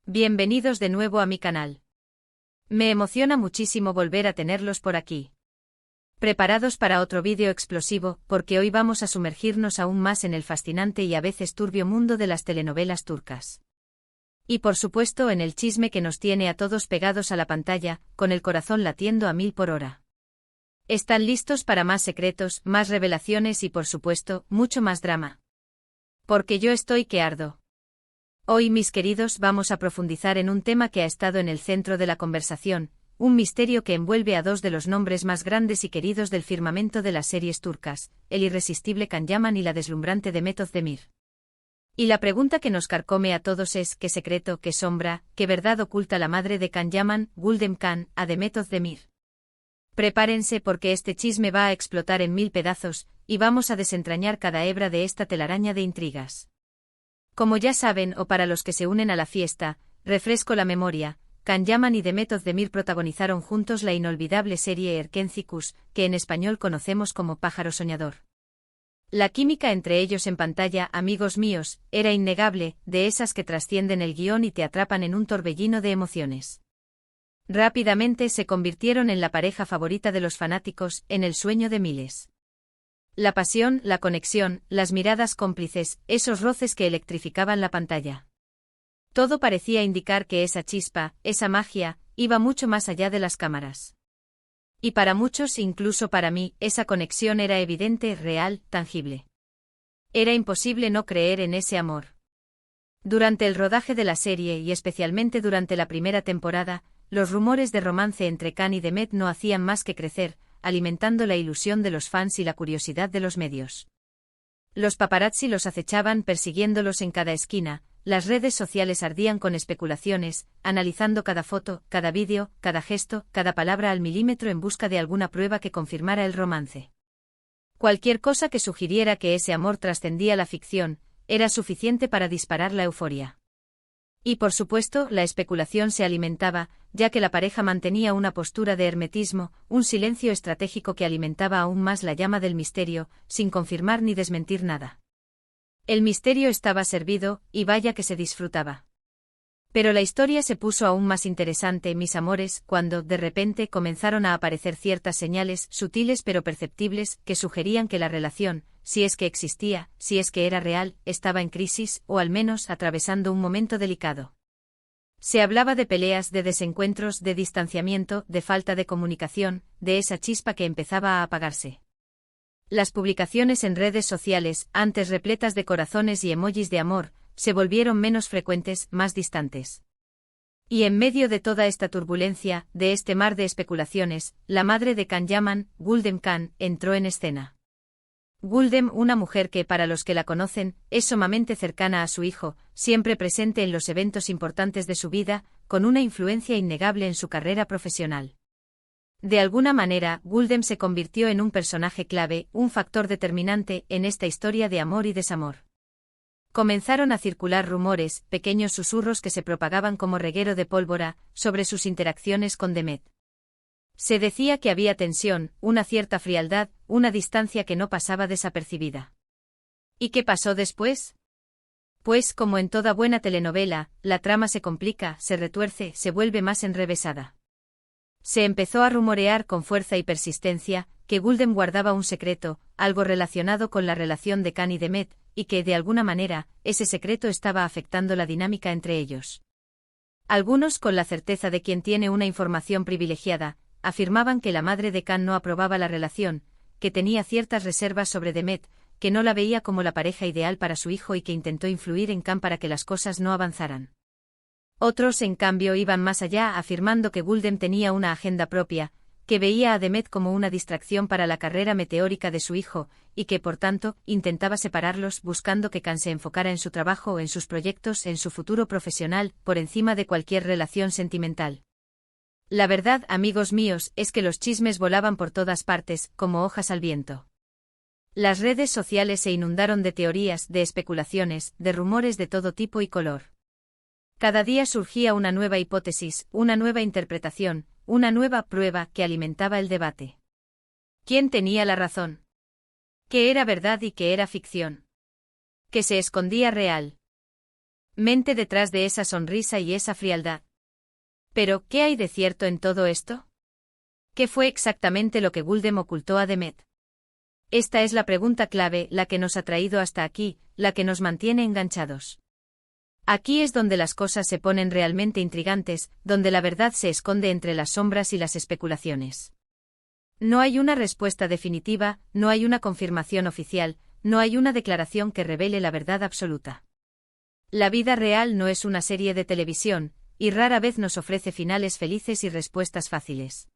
Bienvenidos de nuevo a mi canal. Me emociona muchísimo volver a tenerlos por aquí. Preparados para otro vídeo explosivo, porque hoy vamos a sumergirnos aún más en el fascinante y a veces turbio mundo de las telenovelas turcas. Y por supuesto en el chisme que nos tiene a todos pegados a la pantalla, con el corazón latiendo a 1000 por hora. ¿Están listos para más secretos, más revelaciones y por supuesto, mucho más drama? Porque yo estoy que ardo. Hoy, mis queridos, vamos a profundizar en un tema que ha estado en el centro de la conversación, un misterio que envuelve a dos de los nombres más grandes y queridos del firmamento de las series turcas, el irresistible Can Yaman y la deslumbrante Demet Özdemir. Y la pregunta que nos carcome a todos es: ¿qué secreto, qué sombra, qué verdad oculta la madre de Can Yaman, Gulden Kan, a Demet Özdemir? Prepárense porque este chisme va a explotar en 1000 pedazos, y vamos a desentrañar cada hebra de esta telaraña de intrigas. Como ya saben, o para los que se unen a la fiesta, refresco la memoria, Can Yaman y Demet Özdemir protagonizaron juntos la inolvidable serie Erkenci, que en español conocemos como Pájaro Soñador. La química entre ellos en pantalla, amigos míos, era innegable, de esas que trascienden el guión y te atrapan en un torbellino de emociones. Rápidamente se convirtieron en la pareja favorita de los fanáticos, en el sueño de miles. La pasión, la conexión, las miradas cómplices, esos roces que electrificaban la pantalla. Todo parecía indicar que esa chispa, esa magia, iba mucho más allá de las cámaras. Y para muchos, incluso para mí, esa conexión era evidente, real, tangible. Era imposible no creer en ese amor. Durante el rodaje de la serie y especialmente durante la primera temporada, los rumores de romance entre Can y Demet no hacían más que crecer, alimentando la ilusión de los fans y la curiosidad de los medios. Los paparazzi los acechaban persiguiéndolos en cada esquina, las redes sociales ardían con especulaciones, analizando cada foto, cada vídeo, cada gesto, cada palabra al milímetro en busca de alguna prueba que confirmara el romance. Cualquier cosa que sugiriera que ese amor trascendía la ficción, era suficiente para disparar la euforia. Y por supuesto, la especulación se alimentaba, ya que la pareja mantenía una postura de hermetismo, un silencio estratégico que alimentaba aún más la llama del misterio, sin confirmar ni desmentir nada. El misterio estaba servido, y vaya que se disfrutaba. Pero la historia se puso aún más interesante, mis amores, cuando, de repente, comenzaron a aparecer ciertas señales, sutiles pero perceptibles, que sugerían que la relación, si es que existía, si es que era real, estaba en crisis, o al menos atravesando un momento delicado. Se hablaba de peleas, de desencuentros, de distanciamiento, de falta de comunicación, de esa chispa que empezaba a apagarse. Las publicaciones en redes sociales, antes repletas de corazones y emojis de amor, se volvieron menos frecuentes, más distantes. Y en medio de toda esta turbulencia, de este mar de especulaciones, la madre de Can Yaman, Gulden Kan, entró en escena. Gulden, una mujer que, para los que la conocen, es sumamente cercana a su hijo, siempre presente en los eventos importantes de su vida, con una influencia innegable en su carrera profesional. De alguna manera, Gulden se convirtió en un personaje clave, un factor determinante, en esta historia de amor y desamor. Comenzaron a circular rumores, pequeños susurros que se propagaban como reguero de pólvora, sobre sus interacciones con Demet. Se decía que había tensión, una cierta frialdad, una distancia que no pasaba desapercibida. ¿Y qué pasó después? Pues, como en toda buena telenovela, la trama se complica, se retuerce, se vuelve más enrevesada. Se empezó a rumorear con fuerza y persistencia que Gulden guardaba un secreto, algo relacionado con la relación de Can y Demet, y que, de alguna manera, ese secreto estaba afectando la dinámica entre ellos. Algunos, con la certeza de quien tiene una información privilegiada, afirmaban que la madre de Can no aprobaba la relación, que tenía ciertas reservas sobre Demet, que no la veía como la pareja ideal para su hijo y que intentó influir en Can para que las cosas no avanzaran. Otros, en cambio, iban más allá, afirmando que Gulden tenía una agenda propia, que veía a Demet como una distracción para la carrera meteórica de su hijo, y que, por tanto, intentaba separarlos, buscando que Can se enfocara en su trabajo, en sus proyectos, en su futuro profesional, por encima de cualquier relación sentimental. La verdad, amigos míos, es que los chismes volaban por todas partes, como hojas al viento. Las redes sociales se inundaron de teorías, de especulaciones, de rumores de todo tipo y color. Cada día surgía una nueva hipótesis, una nueva interpretación, una nueva prueba que alimentaba el debate. ¿Quién tenía la razón? ¿Qué era verdad y qué era ficción? ¿Qué se escondía real? Mente detrás de esa sonrisa y esa frialdad. Pero, ¿qué hay de cierto en todo esto? ¿Qué fue exactamente lo que Guldem ocultó a Demet? Esta es la pregunta clave, la que nos ha traído hasta aquí, la que nos mantiene enganchados. Aquí es donde las cosas se ponen realmente intrigantes, donde la verdad se esconde entre las sombras y las especulaciones. No hay una respuesta definitiva, no hay una confirmación oficial, no hay una declaración que revele la verdad absoluta. La vida real no es una serie de televisión, y rara vez nos ofrece finales felices y respuestas fáciles.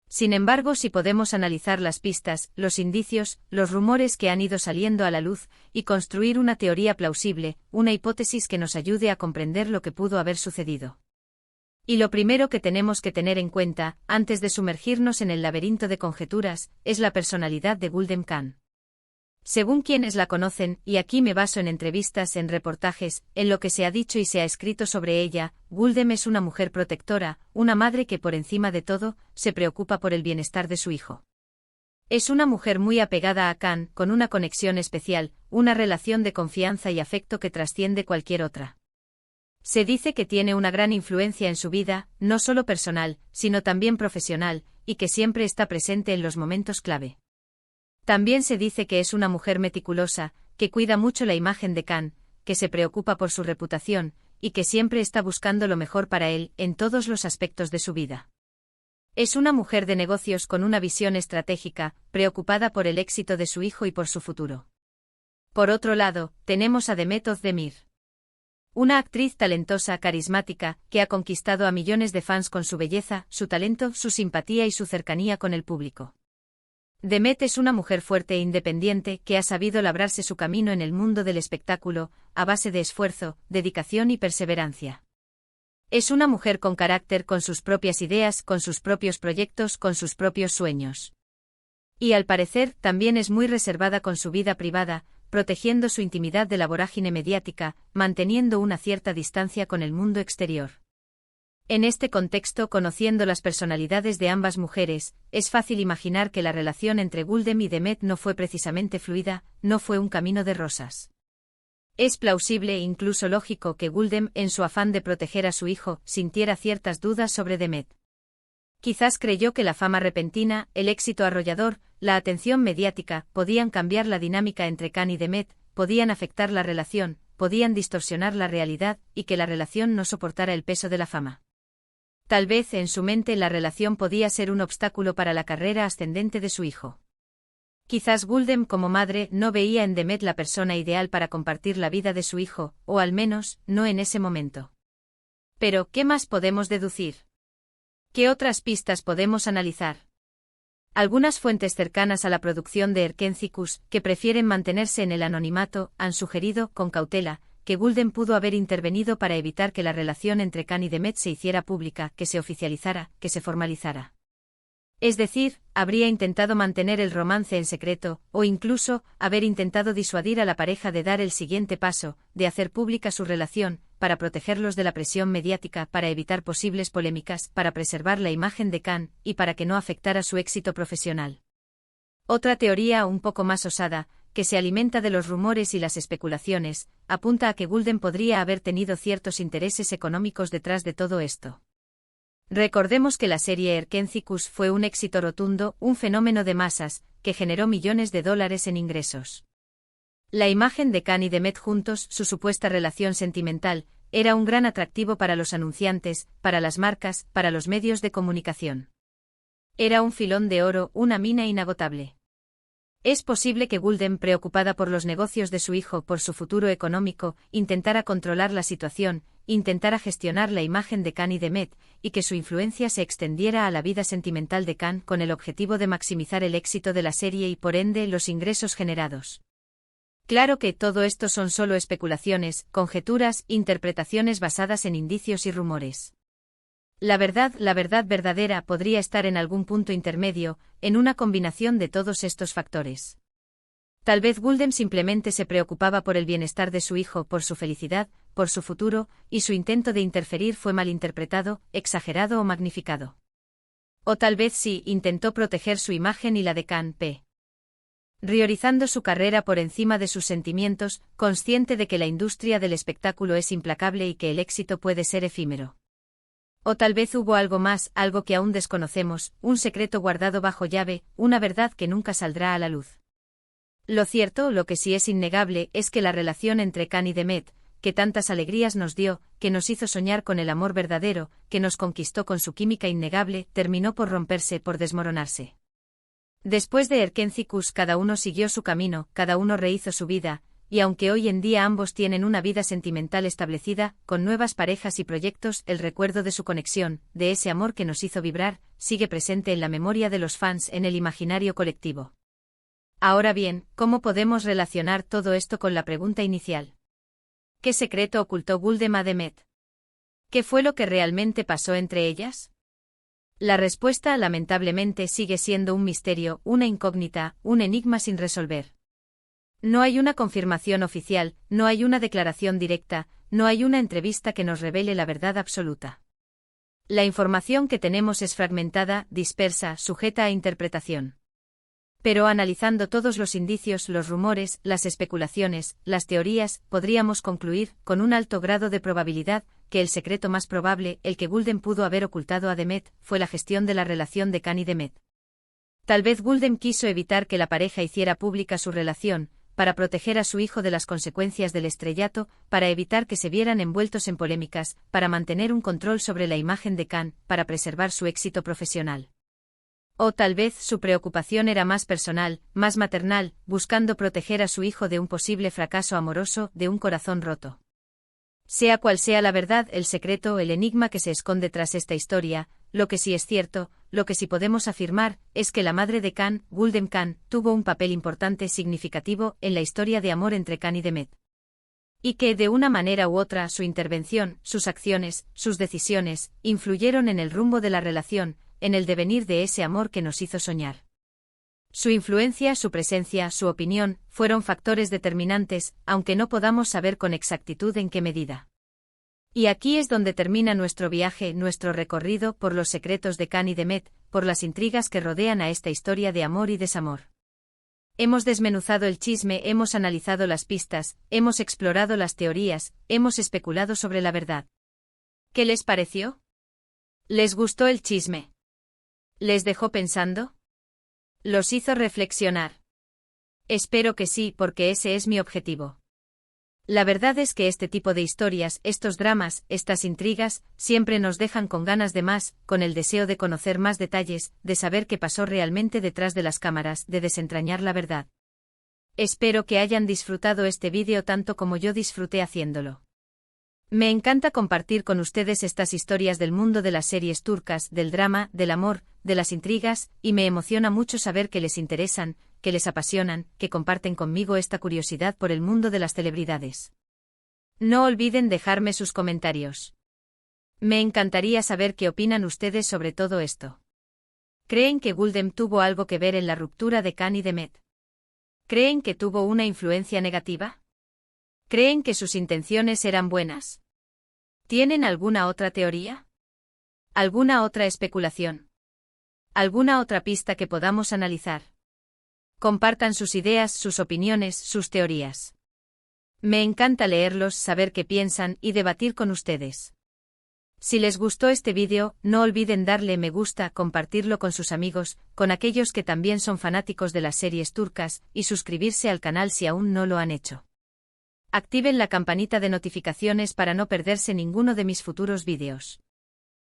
Sin embargo, si podemos analizar las pistas, los indicios, los rumores que han ido saliendo a la luz, y construir una teoría plausible, una hipótesis que nos ayude a comprender lo que pudo haber sucedido. Y lo primero que tenemos que tener en cuenta, antes de sumergirnos en el laberinto de conjeturas, es la personalidad de Guldem Khan. Según quienes la conocen, y aquí me baso en entrevistas, en reportajes, en lo que se ha dicho y se ha escrito sobre ella, Guldem es una mujer protectora, una madre que por encima de todo, se preocupa por el bienestar de su hijo. Es una mujer muy apegada a Khan, con una conexión especial, una relación de confianza y afecto que trasciende cualquier otra. Se dice que tiene una gran influencia en su vida, no solo personal, sino también profesional, y que siempre está presente en los momentos clave. También se dice que es una mujer meticulosa, que cuida mucho la imagen de Khan, que se preocupa por su reputación, y que siempre está buscando lo mejor para él, en todos los aspectos de su vida. Es una mujer de negocios con una visión estratégica, preocupada por el éxito de su hijo y por su futuro. Por otro lado, tenemos a Demet Özdemir. Una actriz talentosa, carismática, que ha conquistado a millones de fans con su belleza, su talento, su simpatía y su cercanía con el público. Demet es una mujer fuerte e independiente que ha sabido labrarse su camino en el mundo del espectáculo, a base de esfuerzo, dedicación y perseverancia. Es una mujer con carácter, con sus propias ideas, con sus propios proyectos, con sus propios sueños. Y al parecer, también es muy reservada con su vida privada, protegiendo su intimidad de la vorágine mediática, manteniendo una cierta distancia con el mundo exterior. En este contexto, conociendo las personalidades de ambas mujeres, es fácil imaginar que la relación entre Guldem y Demet no fue precisamente fluida, no fue un camino de rosas. Es plausible e incluso lógico que Guldem, en su afán de proteger a su hijo, sintiera ciertas dudas sobre Demet. Quizás creyó que la fama repentina, el éxito arrollador, la atención mediática, podían cambiar la dinámica entre Khan y Demet, podían afectar la relación, podían distorsionar la realidad, y que la relación no soportara el peso de la fama. Tal vez en su mente la relación podía ser un obstáculo para la carrera ascendente de su hijo. Quizás Guldem como madre no veía en Demet la persona ideal para compartir la vida de su hijo, o al menos, no en ese momento. Pero, ¿qué más podemos deducir? ¿Qué otras pistas podemos analizar? Algunas fuentes cercanas a la producción de Erkencikus, que prefieren mantenerse en el anonimato, han sugerido, con cautela, que Guldem pudo haber intervenido para evitar que la relación entre Khan y Demet se hiciera pública, que se oficializara, que se formalizara. Es decir, habría intentado mantener el romance en secreto, o incluso, haber intentado disuadir a la pareja de dar el siguiente paso, de hacer pública su relación, para protegerlos de la presión mediática, para evitar posibles polémicas, para preservar la imagen de Khan, y para que no afectara su éxito profesional. Otra teoría un poco más osada, que se alimenta de los rumores y las especulaciones, apunta a que Guldem podría haber tenido ciertos intereses económicos detrás de todo esto. Recordemos que la serie Erkencikus fue un éxito rotundo, un fenómeno de masas, que generó millones de dólares en ingresos. La imagen de Khan y Demet juntos, su supuesta relación sentimental, era un gran atractivo para los anunciantes, para las marcas, para los medios de comunicación. Era un filón de oro, una mina inagotable. Es posible que Guldem, preocupada por los negocios de su hijo, por su futuro económico, intentara controlar la situación, intentara gestionar la imagen de Khan y Demet, y que su influencia se extendiera a la vida sentimental de Khan con el objetivo de maximizar el éxito de la serie y por ende los ingresos generados. Claro que todo esto son solo especulaciones, conjeturas, interpretaciones basadas en indicios y rumores. La verdad verdadera podría estar en algún punto intermedio, en una combinación de todos estos factores. Tal vez Guldem simplemente se preocupaba por el bienestar de su hijo, por su felicidad, por su futuro, y su intento de interferir fue malinterpretado, exagerado o magnificado. O tal vez sí, intentó proteger su imagen y la de Khan. priorizando su carrera por encima de sus sentimientos, consciente de que la industria del espectáculo es implacable y que el éxito puede ser efímero. O tal vez hubo algo más, algo que aún desconocemos, un secreto guardado bajo llave, una verdad que nunca saldrá a la luz. Lo cierto, lo que sí es innegable, es que la relación entre Khan y Demet, que tantas alegrías nos dio, que nos hizo soñar con el amor verdadero, que nos conquistó con su química innegable, terminó por romperse, por desmoronarse. Después de Erkenci-Kuş cada uno siguió su camino, cada uno rehizo su vida, y aunque hoy en día ambos tienen una vida sentimental establecida, con nuevas parejas y proyectos, el recuerdo de su conexión, de ese amor que nos hizo vibrar, sigue presente en la memoria de los fans, en el imaginario colectivo. Ahora bien, ¿cómo podemos relacionar todo esto con la pregunta inicial? ¿Qué secreto ocultó Gulden a Demet? ¿Qué fue lo que realmente pasó entre ellas? La respuesta, lamentablemente, sigue siendo un misterio, una incógnita, un enigma sin resolver. No hay una confirmación oficial, no hay una declaración directa, no hay una entrevista que nos revele la verdad absoluta. La información que tenemos es fragmentada, dispersa, sujeta a interpretación. Pero analizando todos los indicios, los rumores, las especulaciones, las teorías, podríamos concluir, con un alto grado de probabilidad, que el secreto más probable, el que Gulden pudo haber ocultado a Demet, fue la gestión de la relación de Khan y Demet. Tal vez Gulden quiso evitar que la pareja hiciera pública su relación, para proteger a su hijo de las consecuencias del estrellato, para evitar que se vieran envueltos en polémicas, para mantener un control sobre la imagen de Khan, para preservar su éxito profesional. O tal vez su preocupación era más personal, más maternal, buscando proteger a su hijo de un posible fracaso amoroso, de un corazón roto. Sea cual sea la verdad, el secreto, el enigma que se esconde tras esta historia, lo que sí es cierto, lo que sí podemos afirmar, es que la madre de Khan, Gulden Khan, tuvo un papel importante, significativo, en la historia de amor entre Khan y Demet. Y que, de una manera u otra, su intervención, sus acciones, sus decisiones, influyeron en el rumbo de la relación, en el devenir de ese amor que nos hizo soñar. Su influencia, su presencia, su opinión, fueron factores determinantes, aunque no podamos saber con exactitud en qué medida. Y aquí es donde termina nuestro viaje, nuestro recorrido por los secretos de Khan y Demet, por las intrigas que rodean a esta historia de amor y desamor. Hemos desmenuzado el chisme, hemos analizado las pistas, hemos explorado las teorías, hemos especulado sobre la verdad. ¿Qué les pareció? ¿Les gustó el chisme? ¿Les dejó pensando? ¿Los hizo reflexionar? Espero que sí, porque ese es mi objetivo. La verdad es que este tipo de historias, estos dramas, estas intrigas, siempre nos dejan con ganas de más, con el deseo de conocer más detalles, de saber qué pasó realmente detrás de las cámaras, de desentrañar la verdad. Espero que hayan disfrutado este vídeo tanto como yo disfruté haciéndolo. Me encanta compartir con ustedes estas historias del mundo de las series turcas, del drama, del amor, de las intrigas, y me emociona mucho saber que les interesan, que les apasionan, que comparten conmigo esta curiosidad por el mundo de las celebridades. No olviden dejarme sus comentarios. Me encantaría saber qué opinan ustedes sobre todo esto. ¿Creen que Gulden tuvo algo que ver en la ruptura de Khan y Demet? ¿Creen que tuvo una influencia negativa? ¿Creen que sus intenciones eran buenas? ¿Tienen alguna otra teoría? ¿Alguna otra especulación? ¿Alguna otra pista que podamos analizar? Compartan sus ideas, sus opiniones, sus teorías. Me encanta leerlos, saber qué piensan y debatir con ustedes. Si les gustó este vídeo, no olviden darle me gusta, compartirlo con sus amigos, con aquellos que también son fanáticos de las series turcas, y suscribirse al canal si aún no lo han hecho. Activen la campanita de notificaciones para no perderse ninguno de mis futuros vídeos.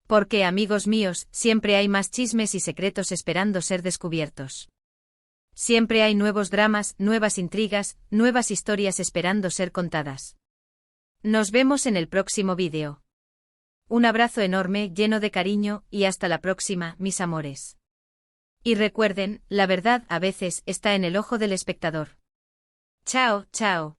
Porque, amigos míos, siempre hay más chismes y secretos esperando ser descubiertos. Siempre hay nuevos dramas, nuevas intrigas, nuevas historias esperando ser contadas. Nos vemos en el próximo vídeo. Un abrazo enorme, lleno de cariño, y hasta la próxima, mis amores. Y recuerden, la verdad a veces está en el ojo del espectador. Chao, chao.